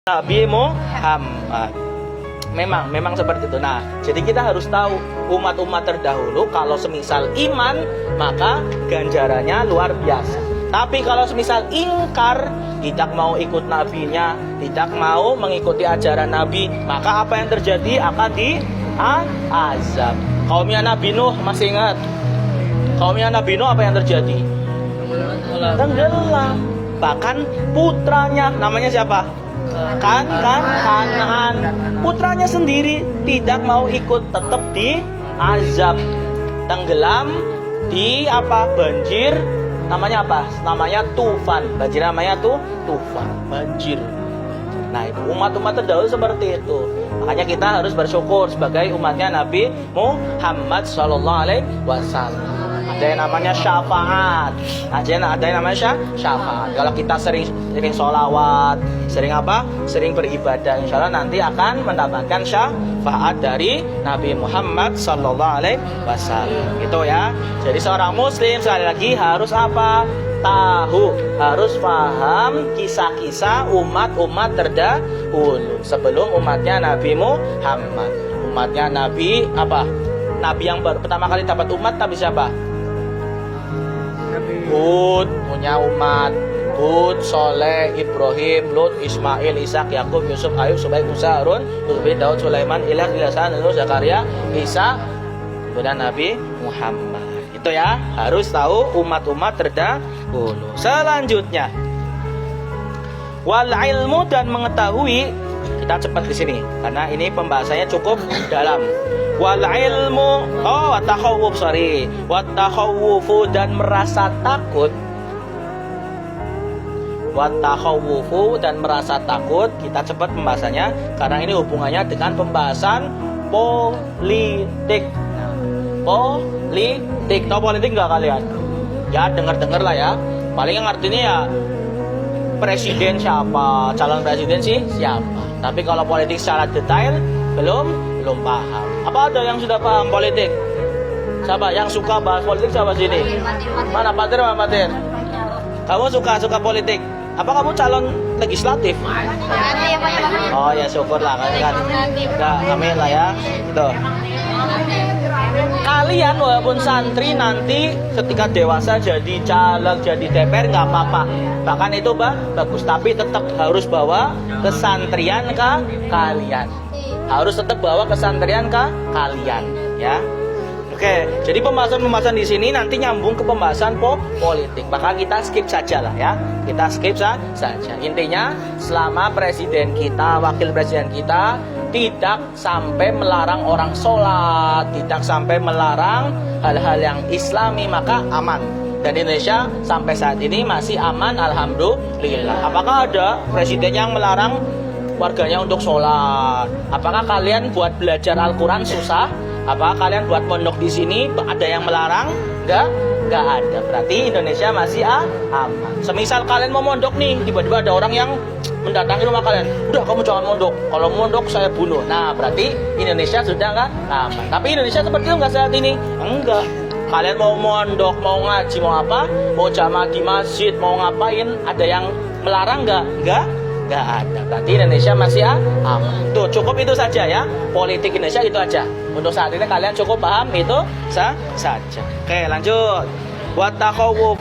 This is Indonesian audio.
Nabi Muhammad. Memang seperti itu. Nah, jadi kita harus tahu umat-umat terdahulu kalau semisal iman maka ganjarannya luar biasa. Tapi kalau semisal ingkar, tidak mau ikut nabinya, tidak mau mengikuti ajaran nabi, maka apa yang terjadi akan diazab. Kaumnya Nabi Nuh, masih ingat? Kaumnya Nabi Nuh apa yang terjadi? Tenggelam. Bahkan putranya namanya siapa? Kanaan. Putranya sendiri tidak mau ikut, tetap diazab. Tenggelam di banjir. Namanya apa? Namanya tufan. Banjir namanya tufan. Banjir. Nah, itu umat-umat terdahulu seperti itu. Makanya kita harus bersyukur sebagai umatnya Nabi Muhammad SAW. Ada yang namanya syafaat. Ada yang namanya syafaat. Kalau kita sering sholawat, sering beribadah, insya Allah nanti akan mendapatkan syafaat dari Nabi Muhammad SAW. Itu ya. Jadi seorang muslim sekali lagi harus apa? Tahu, harus paham kisah-kisah umat-umat terdahulu sebelum umatnya Nabi Muhammad. Umatnya Nabi apa? Nabi yang pertama kali dapat umat Nabi siapa? Hud punya umat. Hud, Soleh, Ibrahim, Lut, Ismail, Ishak, Yakub, Yusuf, Ayub, Subaik, Musa, Harun, Zulkifli, Daud, Sulaiman, Ilyas, Ilyasan, Nuh, Zakaria, Isa, kemudian Nabi Muhammad. Itu ya, harus tahu umat-umat terdahulu. Selanjutnya, wal ilmu, dan mengetahui. Kita cepat di sini karena ini pembahasannya cukup dalam. Wal ilmu, wattakhawufu, dan merasa takut. Wattakhawufu, dan merasa takut. Kita cepat pembahasannya karena ini hubungannya dengan pembahasan politik. Politik, tahu politik nggak kalian? Ya dengar lah ya. Paling yang artinya ya presiden siapa, calon presiden sih siapa. Tapi kalau politik secara detail belum paham. Apa ada yang sudah paham politik? Siapa yang suka bahas politik? Siapa sini? Mana Patir? Kamu suka politik? Apa kamu calon legislatif? Oh ya syukurlah kan. Amin lah ya. Gitu. Kalian walaupun santri nanti ketika dewasa jadi caleg, jadi DPR nggak apa-apa. Bahkan itu bagus. Tapi tetap harus bawa kesantrian ke kalian. Harus tetap bawa kesantrian ke kalian, ya. Oke, jadi pembahasan di sini nanti nyambung ke pembahasan politik. Maka kita skip saja lah ya. Kita skip saja. Intinya selama presiden kita, wakil presiden kita tidak sampai melarang orang sholat, tidak sampai melarang hal-hal yang islami, maka aman. Dan Indonesia sampai saat ini masih aman, alhamdulillah. Apakah ada presiden yang melarang warganya untuk sholat? Apakah kalian buat belajar Al-Quran susah? Apakah kalian buat mondok di sini ada yang melarang? Enggak ada. Berarti Indonesia masih aman. Semisal kalian mau mondok nih, tiba-tiba ada orang yang mendatangi rumah kalian. Udah, kamu jangan mondok. Kalau mondok saya bunuh. Nah, berarti Indonesia sudah enggak aman. Tapi Indonesia seperti itu enggak saat ini? Enggak. Kalian mau mondok, mau ngaji, mau apa? Mau jamaah di masjid, mau ngapain? Ada yang melarang enggak ada. Berarti Indonesia masih aman. Tuh, cukup itu saja ya. Politik Indonesia itu aja. Untuk saat ini kalian cukup paham itu saja. Oke, lanjut. Wattakhawuf